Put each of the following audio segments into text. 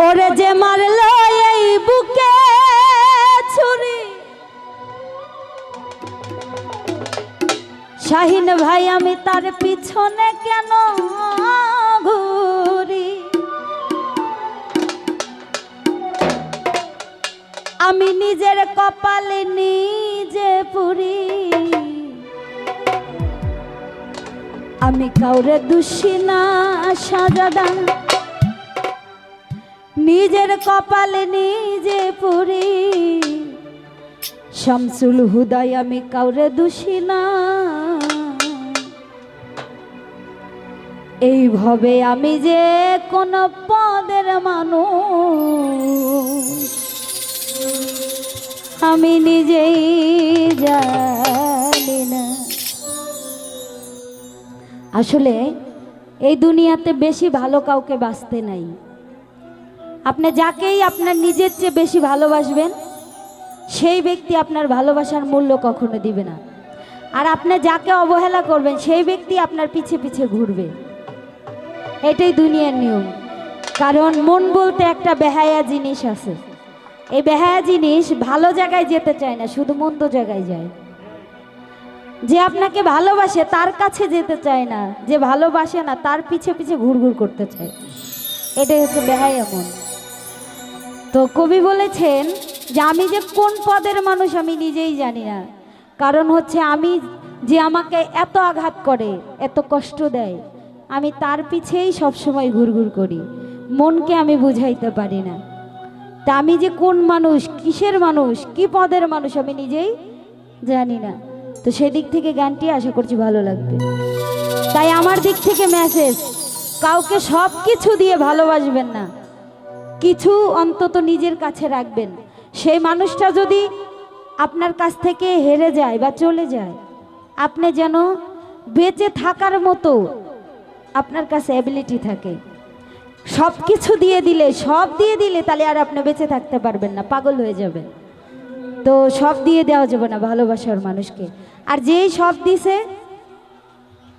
ওরে যে মারলো এই বুকে ছুরি, শাহিন ভাই আমি তার পিছনে কেন ঘুরি? আমি নিজের কপালে নিজে পুরি, আমি কাউরে দোষী না সাজাদান, নিজের কপালে নিজে পুরি। শামসুল হুদাই আমি কাউরে দোষী না, এইভাবে আমি যে কোন পদের মানুষ আমি নিজেই জানি না। আসলে এই দুনিয়াতে বেশি ভালো কাউকে বাঁচতে নাই। আপনি যাকেই আপনার নিজের চেয়ে বেশি ভালোবাসবেন সেই ব্যক্তি আপনার ভালোবাসার মূল্য কখনো দিবে না, আর আপনি যাকে অবহেলা করবেন সেই ব্যক্তি আপনার পিছে পিছে ঘুরবে। এটাই দুনিয়ার নিয়ম। কারণ মন বলতে একটা বেহায়া জিনিস আছে, এই বেহায়া জিনিস ভালো জায়গায় যেতে চায় না, শুধু মন্দ জায়গায় যায়। যে আপনাকে ভালোবাসে তার কাছে যেতে চায় না, যে ভালোবাসে না তার পিছে পিছে ঘুরঘুর করতে চায়। এটাই হচ্ছে বেহায়া মন। তো কবি বলেছেন যে আমি যে কোন পদের মানুষ আমি নিজেই জানি না। কারণ হচ্ছে আমি যে আমাকে এত আঘাত করে, এত কষ্ট দেয়, আমি তার পিছেই সবসময় ঘুরঘুর করি, মনকে আমি বুঝাইতে পারি না। তা আমি যে কোন মানুষ, কিসের মানুষ, কি পদের মানুষ আমি নিজেই জানি না। তো সেদিক থেকে গানটি আশা করছি ভালো লাগবে। তাই আমার দিক থেকে মেসেজ, কাউকে সব কিছু দিয়ে ভালোবাসবেন না, কিছু অন্তত নিজের কাছে রাখবেন। সেই মানুষটা যদি আপনার কাছ থেকে হেরে যায় বা চলে যায়, আপনি যেন বেঁচে থাকার মতো আপনার কাছে অ্যাবিলিটি থাকে। সব কিছু দিয়ে দিলে, সব দিয়ে দিলে তাহলে আর আপনি বেঁচে থাকতে পারবেন না, পাগল হয়ে যাবেন। তো সব দিয়ে দেওয়া যাবে না ভালোবাসার মানুষকে। আর যেই সব দিছে,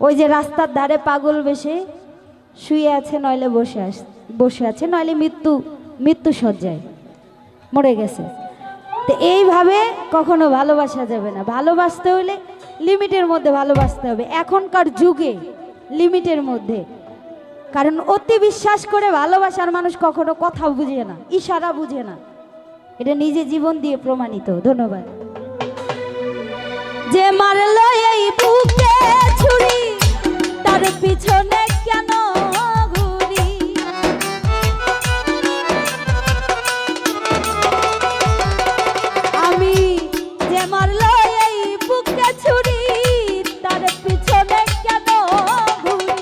ওই যে রাস্তার ধারে পাগল বেশে শুয়ে আছে, নইলে বসে আছে, নইলে মৃত্যু শয্যায় মরে গেছে। তো এইভাবে কখনো ভালোবাসা যাবে না। ভালোবাসতে হলে লিমিটের মধ্যে ভালোবাসতে হবে, এখনকার যুগে লিমিটের মধ্যে। কারণ অতি বিশ্বাস করে ভালোবাসার মানুষ কখনো কথা বুঝে না, ইশারা বুঝে না। এটা নিজে জীবন দিয়ে প্রমাণিত। ধন্যবাদ। যে মারলো এই বুকে ছুরি, তার পিছনে কেন ঘুরি? আমি যে মারলো এই বুকে ছুরি, তার পিছনে কেন ঘুরি?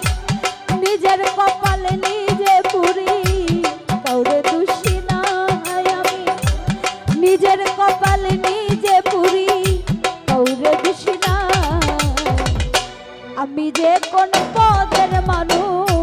নিজের কপালে নিজে পুরি, কাউরে দোষী না আমি, নিজের কপালে নিজে পুরি, কাউরে দোষী না। আমি যে কোন পদের মানুষ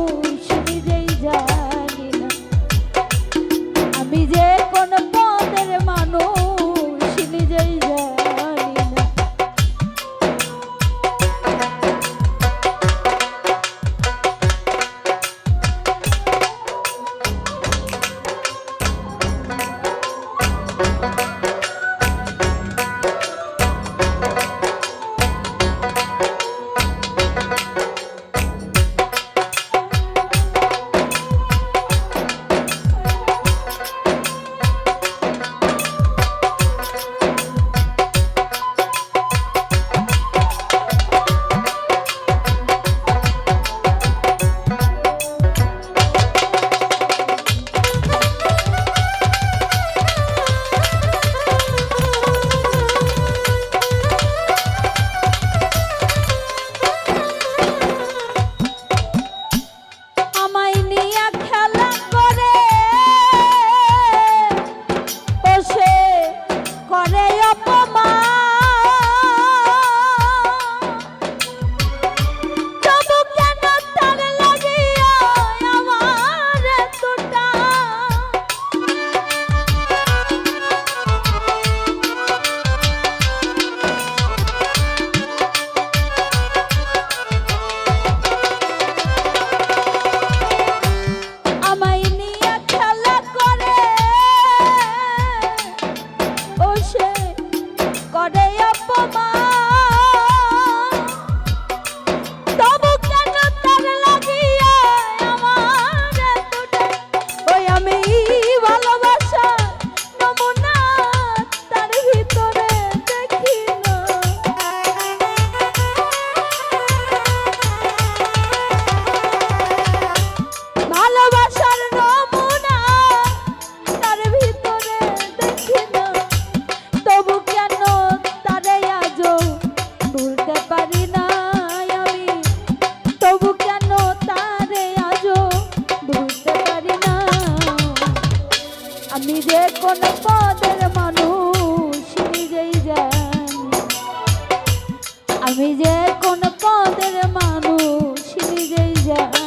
যে কোন পদের মানুষ নিজেই জানি, আমি যে কোন পদের মানুষ নিজেই জানি।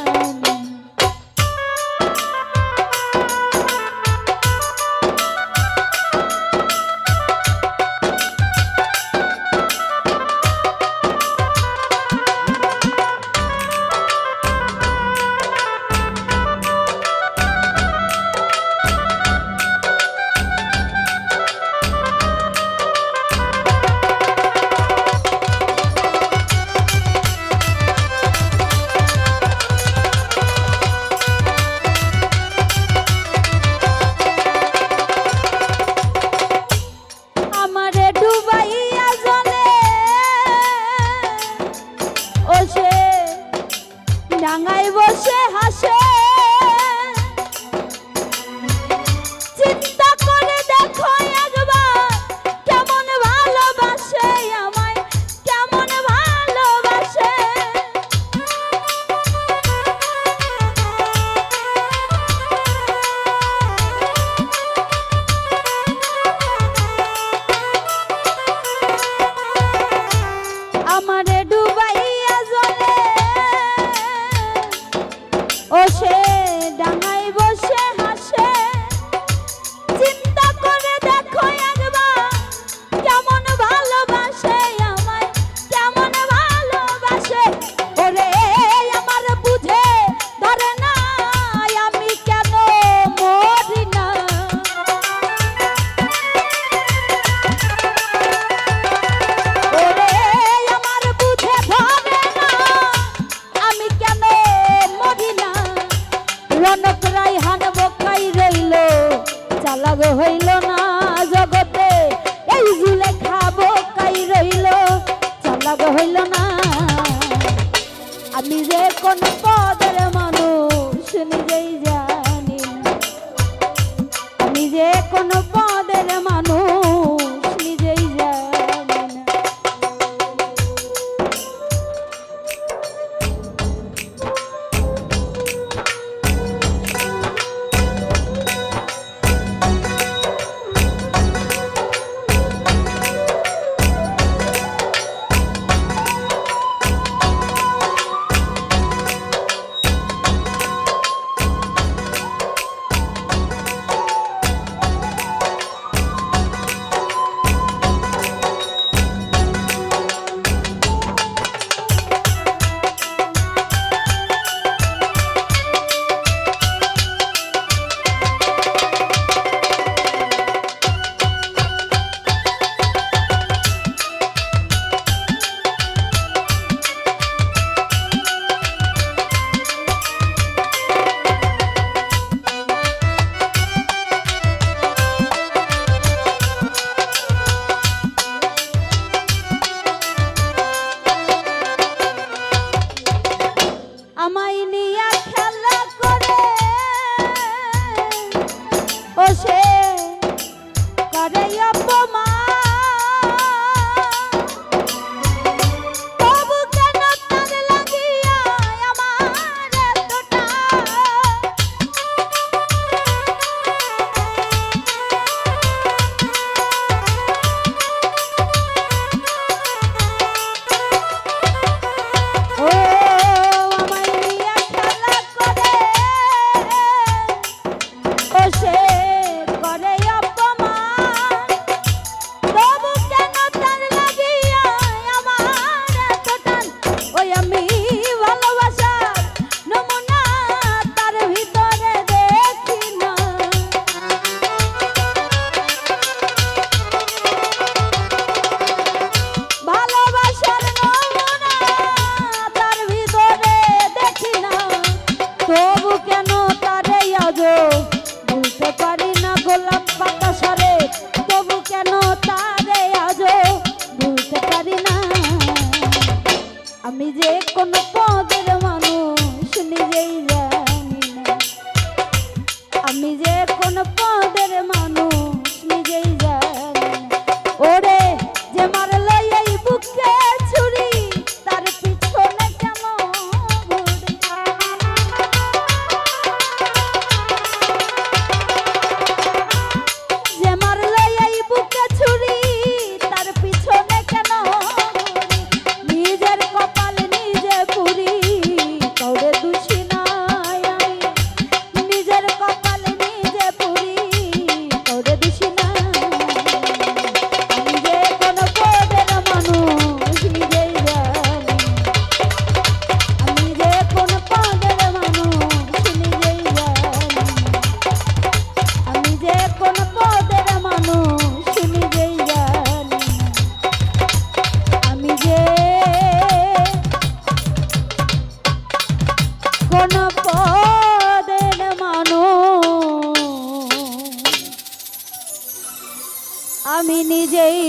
ডাঙায় বসে হাসে, চিন্তা করে দেখো একবার কেমন ভালোবাসে আমায়, কেমন ভালোবাসে। আমারে ডুবাইয়া জলে ও সে ডাঙায় বসে হাসে, চিন্তা করে দেখো একবার কেমন ভালোবাসে আমায়, কেমন ভালোবাসে। ওরে আমার বুঝে ধরে না আমি কেন মরি না, ওরে আমার বুঝে ধরে না আমি কেন মরি না। রনক রাইহান বকাই রইল, চালাগ হইল না জগতে, এই জুলেখা বকাই রইল, চালাগ হইল না। আমি যে কোন পদের মানুষ নিজেই জানি না, আমি যে কোন পদের মানুষ নিজেই জানি না। আমায় নিয়া খেলা করে ও সে করে অপমান, তবু কেন তার লাগিয়া আমার এতটা। ও সে করে অপমান, তবু কেন তার লাগিয়া আমার এত টান। ওই আমি ভালোবাসার নমুনা তার ভিতরে দেখি না, ভালোবাসার নমুনা তার ভিতরে দেখি না, তবু কেন তারে আজো বলতে পারি না। গোলাপ পাতা সরে তবু কেন তারে আজো বলতে পারি না। আমি যে কোন পদের মানুষ নিজেই জানি না, আমি যে কোন পদের মানুষ নিজেই জানি না। ওরে যে মারলো এই বুকে ছুরি তার পিছনে কেন ঘুরি। আমি নিজেই